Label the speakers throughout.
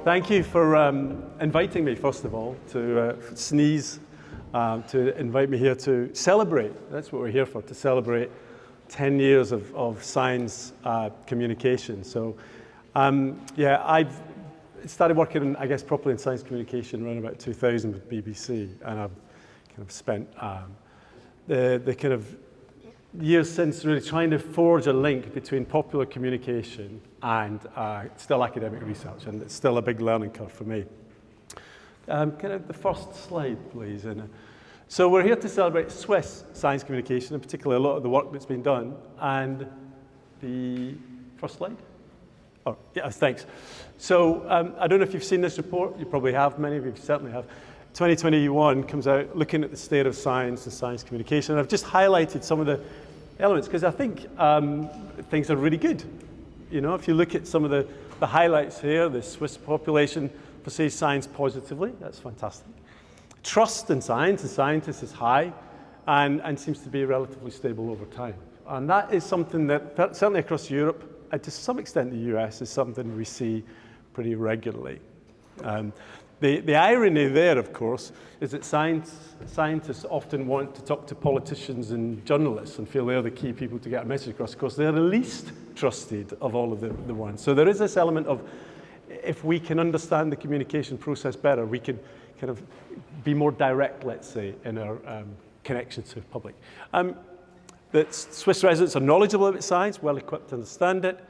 Speaker 1: Thank you for inviting me, first of all, to sneeze, to invite me here to celebrate. That's what we're here for, to celebrate 10 years of science communication. So, yeah, I've started working, I guess, properly in science communication around about 2000 with BBC, and I've kind of spent the kind of years since really trying to forge a link between popular communication and still academic research, and it's still a big learning curve for me. Kind of the first slide, please. So we're here to celebrate Swiss science communication, in particular a lot of the work that's been done. And the first slide? Oh, yeah, thanks. So I don't know if you've seen this report. You probably have. Many of you certainly have. 2021 comes out looking at the state of science and science communication. And I've just highlighted some of the elements because I think things are really good. You know, if you look at some of the highlights here, the Swiss population perceives science positively. That's fantastic. Trust in science and scientists is high and seems to be relatively stable over time. And that is something that, certainly across Europe, and to some extent the US, is something we see pretty regularly. The irony there, of course, is that scientists often want to talk to politicians and journalists and feel they're the key people to get a message across. Of course, they're the least trusted of all of the ones. So there is this element of, if we can understand the communication process better, we can kind of be more direct, let's say, in our connections to the public. That Swiss residents are knowledgeable about science, well equipped to understand it,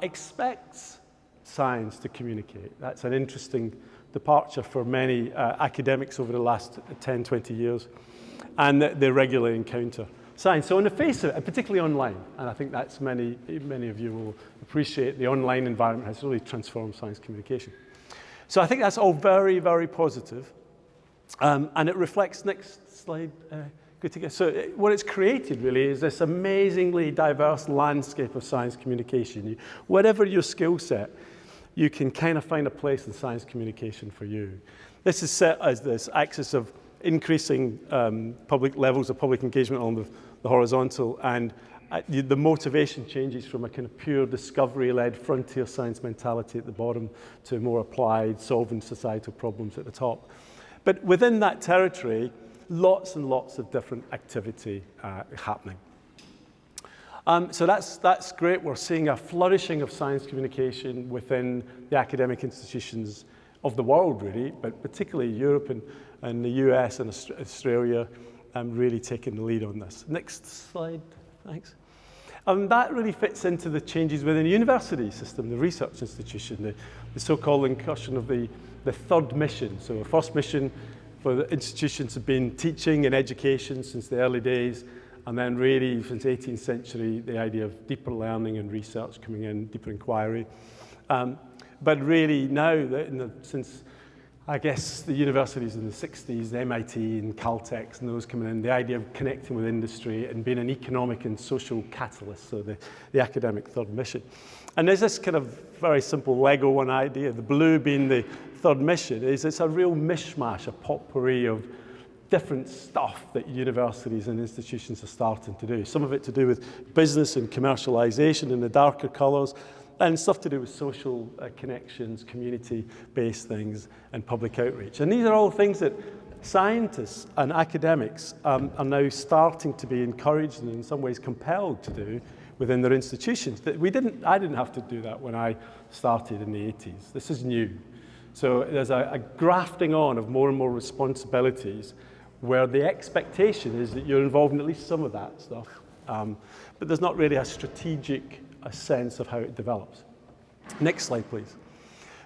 Speaker 1: expects science to communicate. That's an interesting departure for many academics over the last 10, 20 years, and they regularly encounter science. So in the face of it, and particularly online, and I think that's many of you will appreciate, the online environment has really transformed science communication. So I think that's all very, very positive, and it reflects, next slide, good to go. So what it's created really is this amazingly diverse landscape of science communication. Whatever your skill set, you can kind of find a place in science communication for you. This is set as this axis of increasing public levels of public engagement on the horizontal, and the motivation changes from a kind of pure discovery-led frontier science mentality at the bottom to more applied, solving societal problems at the top. But within that territory, lots and lots of different activity happening. So that's great. We're seeing a flourishing of science communication within the academic institutions of the world, really, but particularly Europe and the US and Australia really taking the lead on this. Next slide, thanks. That really fits into the changes within the university system, the research institution, the so-called incursion of the third mission. So the first mission for the institutions have been teaching and education since the early days, and then really since the 18th century, the idea of deeper learning and research coming in, deeper inquiry. But really now, since I guess the universities in the 60s, the MIT and Caltech and those coming in, the idea of connecting with industry and being an economic and social catalyst, so the academic third mission. And there's this kind of very simple Lego one idea, the blue being the third mission, is it's a real mishmash, a potpourri of different stuff that universities and institutions are starting to do. Some of it to do with business and commercialization in the darker colors, and stuff to do with social connections, community-based things, and public outreach. And these are all things that scientists and academics are now starting to be encouraged and in some ways compelled to do within their institutions. I didn't have to do that when I started in the 80s. This is new. So there's a grafting on of more and more responsibilities where the expectation is that you're involved in at least some of that stuff. But there's not really a strategic sense of how it develops. Next slide, please.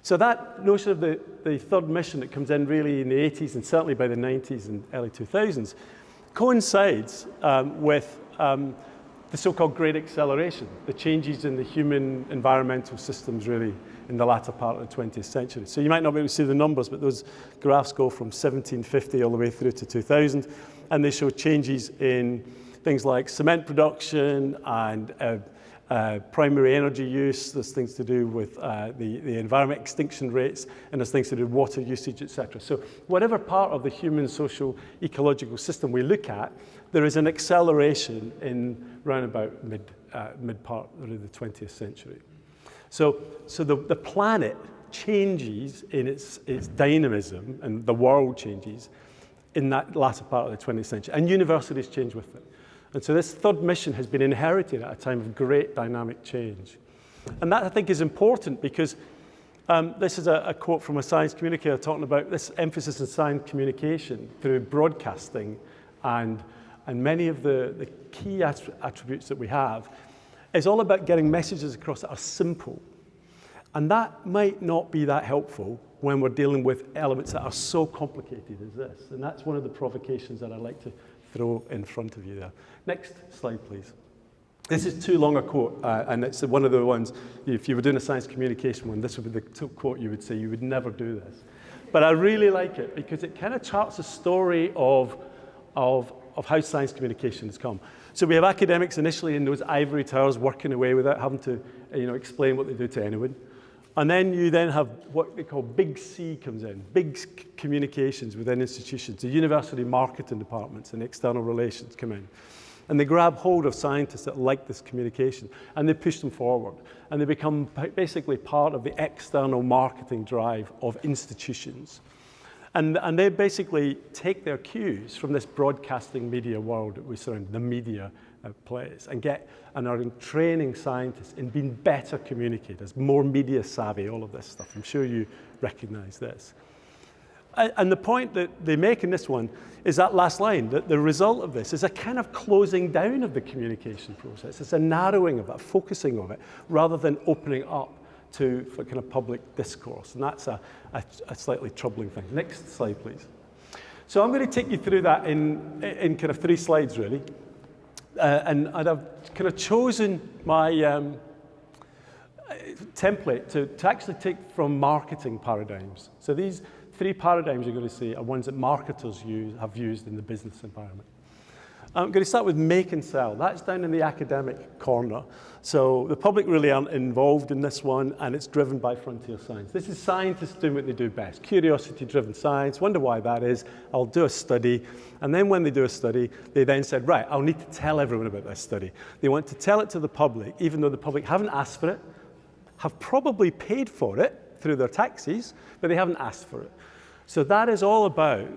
Speaker 1: So that notion of the third mission that comes in really in the 80s and certainly by the 90s and early 2000s coincides with the so-called Great Acceleration, the changes in the human environmental systems really in the latter part of the 20th century. So you might not be able to see the numbers, but those graphs go from 1750 all the way through to 2000, and they show changes in things like cement production and primary energy use. There's things to do with the environment extinction rates, and there's things to do with water usage, etc. So whatever part of the human social ecological system we look at, there is an acceleration in round about mid part of the 20th century. So the planet changes in its dynamism, and the world changes in that latter part of the 20th century, and universities change with it. And so this third mission has been inherited at a time of great dynamic change. And that, I think, is important because this is a quote from a science communicator talking about this emphasis on science communication through broadcasting and many of the key attributes that we have is all about getting messages across that are simple. And that might not be that helpful when we're dealing with elements that are so complicated as this. And that's one of the provocations that I'd like to throw in front of you there. Next slide, please. This is too long a quote, and it's one of the ones, if you were doing a science communication one, this would be the quote you would say, you would never do this. But I really like it because it kind of charts a story of how science communication has come. So we have academics initially in those ivory towers working away without having to explain what they do to anyone. And then you then have what they call big C comes in, big communications within institutions. The university marketing departments and external relations come in. And they grab hold of scientists that like this communication and they push them forward. And they become basically part of the external marketing drive of institutions. And they basically take their cues from this broadcasting media world that we surround, the media place, and are training scientists in being better communicators, more media savvy, all of this stuff. I'm sure you recognize this. And the point that they make in this one is that last line, that the result of this is a kind of closing down of the communication process. It's a narrowing of it, focusing of it, rather than opening up for kind of public discourse. And that's a slightly troubling thing. Next slide, please. So I'm going to take you through that in kind of 3 slides, really. And I've kind of chosen my template to actually take from marketing paradigms. So these 3 paradigms you're going to see are ones that marketers have used in the business environment. I'm going to start with make and sell. That's down in the academic corner. So the public really aren't involved in this one, and it's driven by frontier science. This is scientists doing what they do best, curiosity-driven science. Wonder why that is. I'll do a study. And then when they do a study, they then said, right, I'll need to tell everyone about this study. They want to tell it to the public, even though the public haven't asked for it, have probably paid for it through their taxes, but they haven't asked for it. So that is all about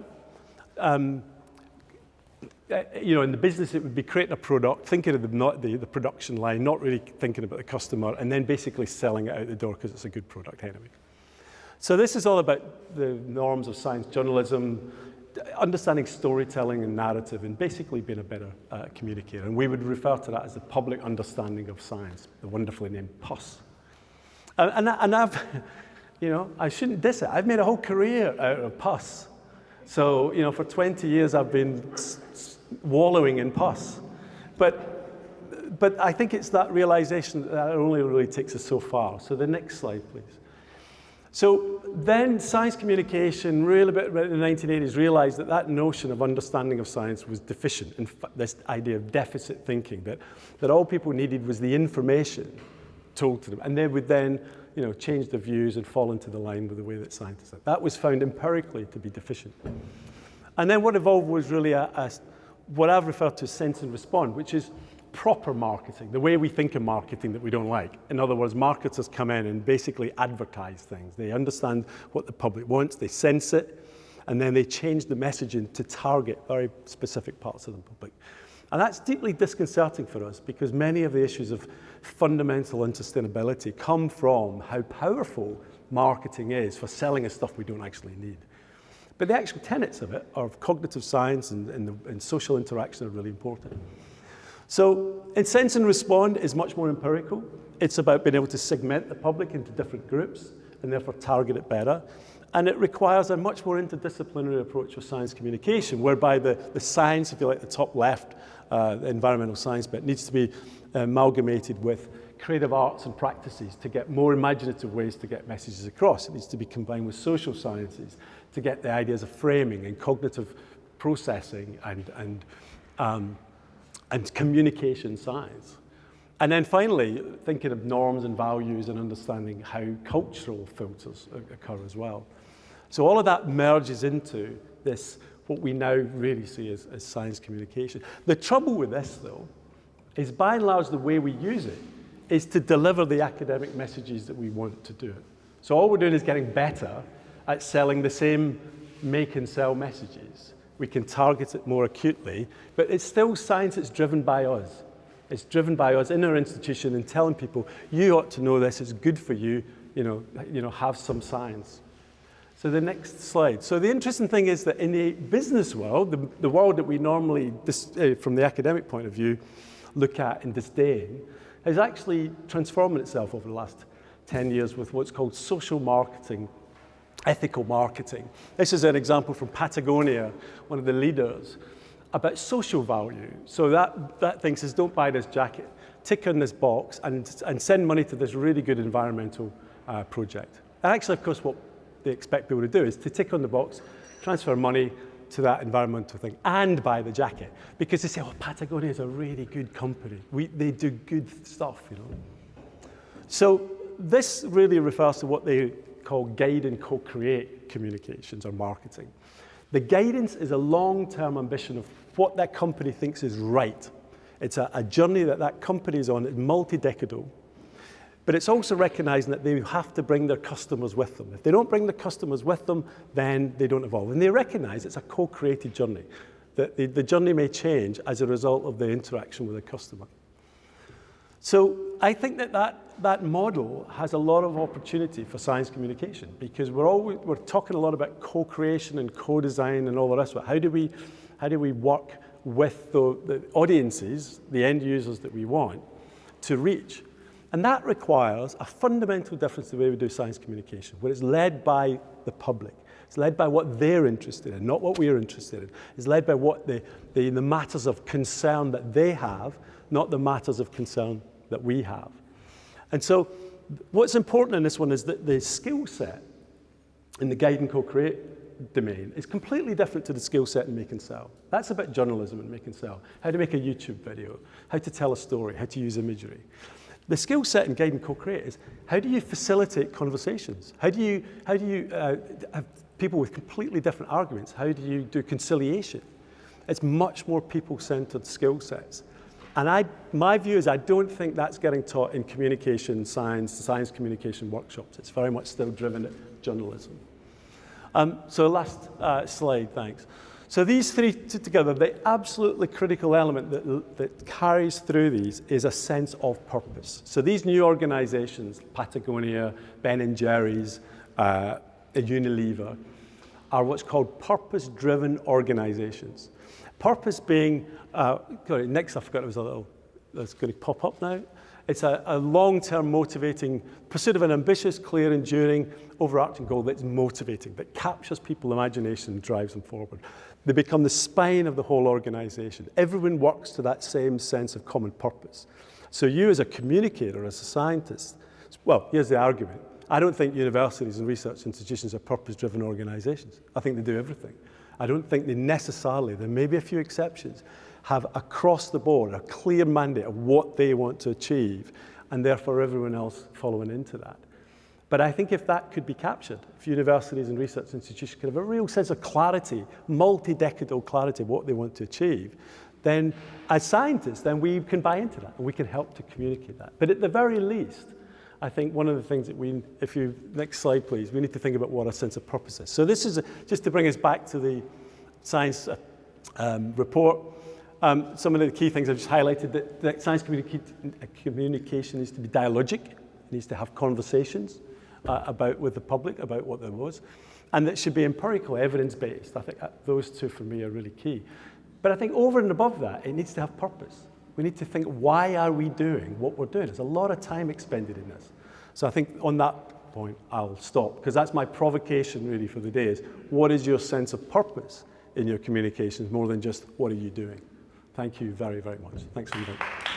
Speaker 1: in the business, it would be creating a product, thinking of the production line, not really thinking about the customer, and then basically selling it out the door because it's a good product anyway. So this is all about the norms of science journalism, understanding storytelling and narrative, and basically being a better communicator. And we would refer to that as the public understanding of science, the wonderfully named PUS. And I've, I shouldn't diss it. I've made a whole career out of PUS. So, for 20 years I've been wallowing in pus. But I think it's that realization that only really takes us so far. So the next slide, please. So then science communication, really about in the 1980s, realized that notion of understanding of science was deficient. In fact, this idea of deficit thinking, that all people needed was the information told to them. And they would then change their views and fall into the line with the way that scientists are. That was found empirically to be deficient. And then what evolved was really what I've referred to as sense and respond, which is proper marketing, the way we think of marketing that we don't like. In other words, marketers come in and basically advertise things. They understand what the public wants, they sense it, and then they change the messaging to target very specific parts of the public. And that's deeply disconcerting for us because many of the issues of fundamental unsustainability come from how powerful marketing is for selling us stuff we don't actually need. But the actual tenets of it, of cognitive science and social interaction, are really important. So, in sense and respond is much more empirical. It's about being able to segment the public into different groups and therefore target it better. And it requires a much more interdisciplinary approach of science communication, whereby the science, if you like, the top left, the environmental science bit, needs to be amalgamated with creative arts and practices to get more imaginative ways to get messages across. It needs to be combined with social sciences to get the ideas of framing and cognitive processing and communication science. And then finally, thinking of norms and values and understanding how cultural filters occur as well. So all of that merges into this, what we now really see as science communication. The trouble with this, though, is by and large the way we use it is to deliver the academic messages that we want to do it. So all we're doing is getting better at selling the same make and sell messages. We can target it more acutely, but it's still science that's driven by us. It's driven by us in our institution and telling people, you ought to know this, it's good for you, have some science. So the next slide. So the interesting thing is that in the business world, the world that we normally, from the academic point of view, look at and disdain, is actually transforming itself over the last 10 years with what's called social marketing, ethical marketing. This is an example from Patagonia, one of the leaders, about social value. So that thing says, don't buy this jacket, tick on this box, and send money to this really good environmental project. And actually, of course, what they expect people to do is to tick on the box, transfer money to that environmental thing, and buy the jacket. Because they say, oh, Patagonia is a really good company. They do good stuff, So this really refers to what they call guide and co-create communications or marketing. The guidance is a long-term ambition of what that company thinks is right. It's a journey that company is on, it's multi-decadal. But it's also recognizing that they have to bring their customers with them. If they don't bring the customers with them, then they don't evolve. And they recognize it's a co-created journey, that the journey may change as a result of the interaction with the customer. So I think that model has a lot of opportunity for science communication, because we're talking a lot about co-creation and co-design and all the rest of it. How do we work with the audiences, the end users that we want to reach? And that requires a fundamental difference in the way we do science communication, where it's led by the public. It's led by what they're interested in, not what we're interested in. It's led by what the matters of concern that they have, not the matters of concern that we have. And so what's important in this one is that the skill set in the guide and co-create domain is completely different to the skill set in make and sell. That's about journalism and make and sell. How to make a YouTube video, how to tell a story, how to use imagery. The skill set in guide and co-create is how do you facilitate conversations? How do you have people with completely different arguments? How do you do conciliation? It's much more people-centered skill sets. And my view is I don't think that's getting taught in communication science communication workshops. It's very much still driven at journalism. So last slide, thanks. So these three together, the absolutely critical element that carries through these is a sense of purpose. So these new organizations, Patagonia, Ben & Jerry's, Unilever, are what's called purpose-driven organizations. Purpose being, next I forgot it was a little, that's going to pop up now. It's a long-term motivating pursuit of an ambitious, clear, enduring, overarching goal that's motivating, that captures people's imagination and drives them forward. They become the spine of the whole organization. Everyone works to that same sense of common purpose. So you as a communicator, as a scientist, well, here's the argument. I don't think universities and research institutions are purpose-driven organizations. I think they do everything. I don't think they necessarily, there may be a few exceptions, have across the board a clear mandate of what they want to achieve, and therefore everyone else following into that. But I think if that could be captured, if universities and research institutions could have a real sense of clarity, multi-decadal clarity of what they want to achieve, then as scientists, then we can buy into that and we can help to communicate that. But at the very least, I think one of the things that next slide please, we need to think about what our sense of purpose is. So this is just to bring us back to the science report. Some of the key things I've just highlighted, that science communication needs to be dialogic, it needs to have conversations with the public about what there was, and that should be empirical, evidence-based. I think those two for me are really key. But I think over and above that, it needs to have purpose. We need to think, why are we doing what we're doing? There's a lot of time expended in this. So I think on that point, I'll stop, because that's my provocation really for the day is, what is your sense of purpose in your communications more than just what are you doing? Thank you very, very much. Thanks for your time.